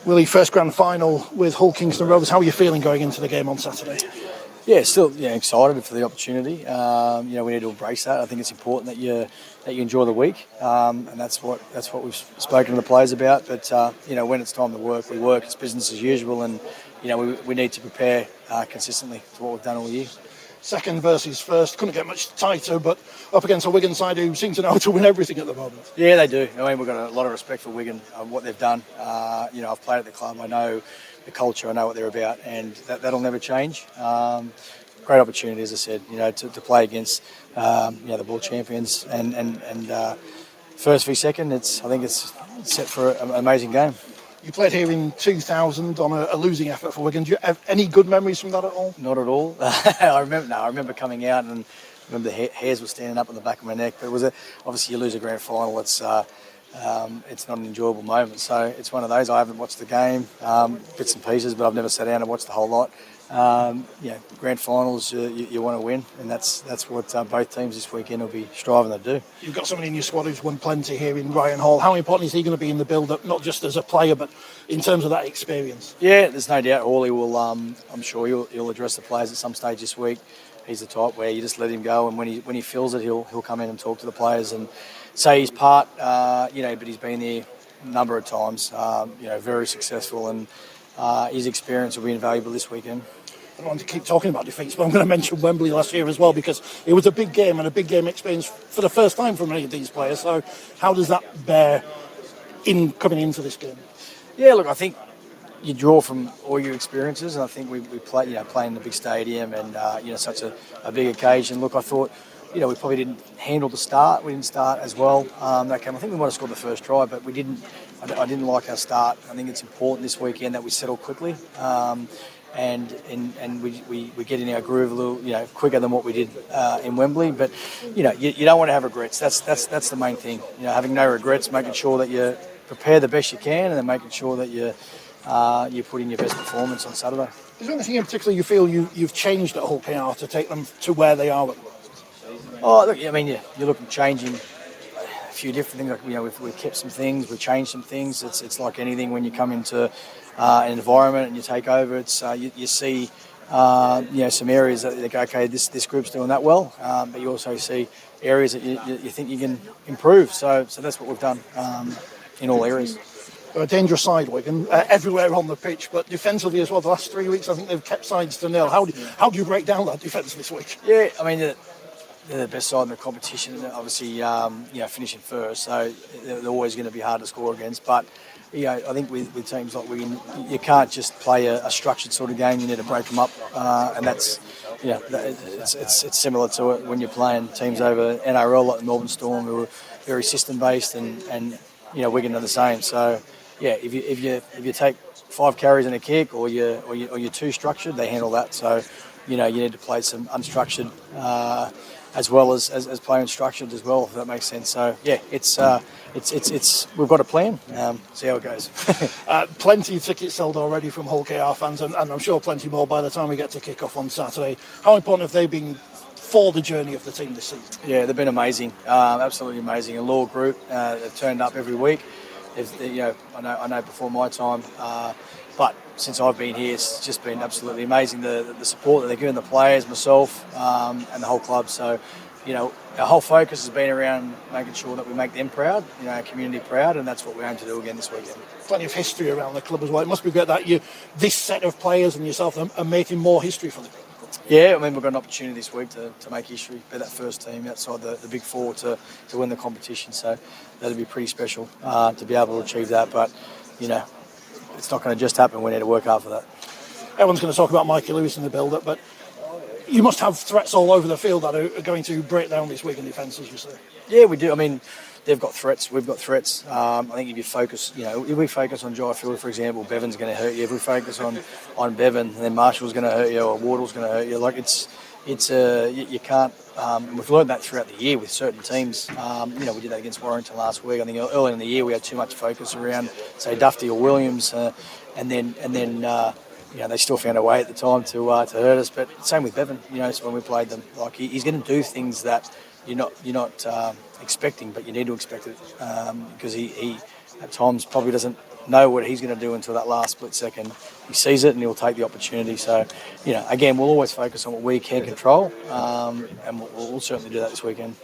Willie, first grand final with Hull Kingston Rovers. How are you feeling going into the game on Saturday? Yeah, still excited for the opportunity. We need to embrace that. I think it's important that you enjoy the week, and that's what we've spoken to the players about. But when it's time to work, we work. It's business as usual, and we need to prepare consistently to what we've done all year. Second versus first, couldn't get much tighter, but up against a Wigan side who seem to know how to win everything at the moment. Yeah, they do. I mean, we've got a lot of respect for Wigan, what they've done. I've played at the club. I know the culture. I know what they're about, and that'll never change. Great opportunity, as I said, to play against the world champions and first v second. I think it's set for an amazing game. You played here in 2000 on a losing effort for Wigan. Do you have any good memories from that at all? Not at all. I remember coming out and remember the hairs were standing up on the back of my neck. But obviously you lose a grand final. It's not an enjoyable moment. So it's one of those. I haven't watched the game, bits and pieces, but I've never sat down and watched the whole lot. Grand finals, you want to win, and that's what both teams this weekend will be striving to do. You've got somebody in your squad who's won plenty here in Ryan Hall. How important is he going to be in the build-up, not just as a player, but in terms of that experience? Yeah, there's no doubt. Hawley will. I'm sure he'll address the players at some stage this week. He's the type where you just let him go, and when he feels it, he'll come in and talk to the players and say his part. But he's been there a number of times. Very successful, and his experience will be invaluable this weekend. I don't want to keep talking about defeats, but I'm going to mention Wembley last year as well, because it was a big game and a big game experience for the first time for many of these players. So how does that bear in coming into this game? Yeah, look, I think you draw from all your experiences, and I think we play, playing in the big stadium and such a big occasion. Look, I thought, we probably didn't handle the start. We didn't start as well. That game, I think we might have scored the first try, but we didn't. I didn't like our start. I think it's important this weekend that we settle quickly. And we get in our groove a little, quicker than what we did in Wembley. But you don't want to have regrets. That's the main thing. Having no regrets, making sure that you prepare the best you can, and then making sure that you put in your best performance on Saturday. Is there anything in particular you feel you've changed at Hull KR to take them to where they are? Oh, look, I mean, you're looking changing a few different things. Like, we've kept some things, we've changed some things. It's like anything when you come into an environment and you take over. It's you see some areas that you go, okay, this group's doing that well, but you also see areas that you think you can improve. So that's what we've done in all areas. They're a dangerous side, Wigan, everywhere on the pitch, but defensively as well. The last 3 weeks, I think they've kept sides to nil. How do you break down that defence this week? Yeah, I mean, they're the best side in the competition. Obviously, finishing first, so they're always going to be hard to score against. But I think with teams like Wigan, you can't just play a structured sort of game. You need to break them up, and that's it's similar to it when you're playing teams over NRL like the Melbourne Storm, who are very system based, and Wigan are the same. So yeah, if you take 5 carries and a kick, or you're too structured, they handle that. So you need to play some unstructured as well as playing structured as well, if that makes sense. So yeah, it's we've got a plan. See how it goes. Plenty of tickets sold already from Hull KR fans, and I'm sure plenty more by the time we get to kick off on Saturday. How important have they been for the journey of the team this season? Yeah, they've been amazing, absolutely amazing. A loyal group. They've turned up every week. I know before my time, but since I've been here, it's just been absolutely amazing. The support that they're giving the players, myself, and the whole club. So, our whole focus has been around making sure that we make them proud, our community proud, and that's what we aim to do again this weekend. Plenty of history around the club as well. It must be great that this set of players and yourself are making more history for the club. Yeah, I mean, we've got an opportunity this week to make history, be that first team outside the Big Four to win the competition. So that'll be pretty special to be able to achieve that. But, it's not going to just happen. We need to work hard for that. Everyone's going to talk about Mikey Lewis in the build-up, but you must have threats all over the field that are going to break down this Wigan defence, as you say. Yeah, we do. I mean, they've got threats. We've got threats. I think if you focus, if we focus on Jai Field, for example, Bevan's going to hurt you. If we focus on Bevan, then Marshall's going to hurt you, or Wardle's going to hurt you. Like you can't. We've learned that throughout the year with certain teams. We did that against Warrington last week. I think early in the year we had too much focus around, say, Dufty or Williams, and then they still found a way at the time to hurt us. But same with Bevan. So when we played them, like he's going to do things that you're not expecting, but you need to expect it because he at times probably doesn't know what he's going to do until that last split second. He sees it and he'll take the opportunity. So, again, we'll always focus on what we can control, and we'll certainly do that this weekend.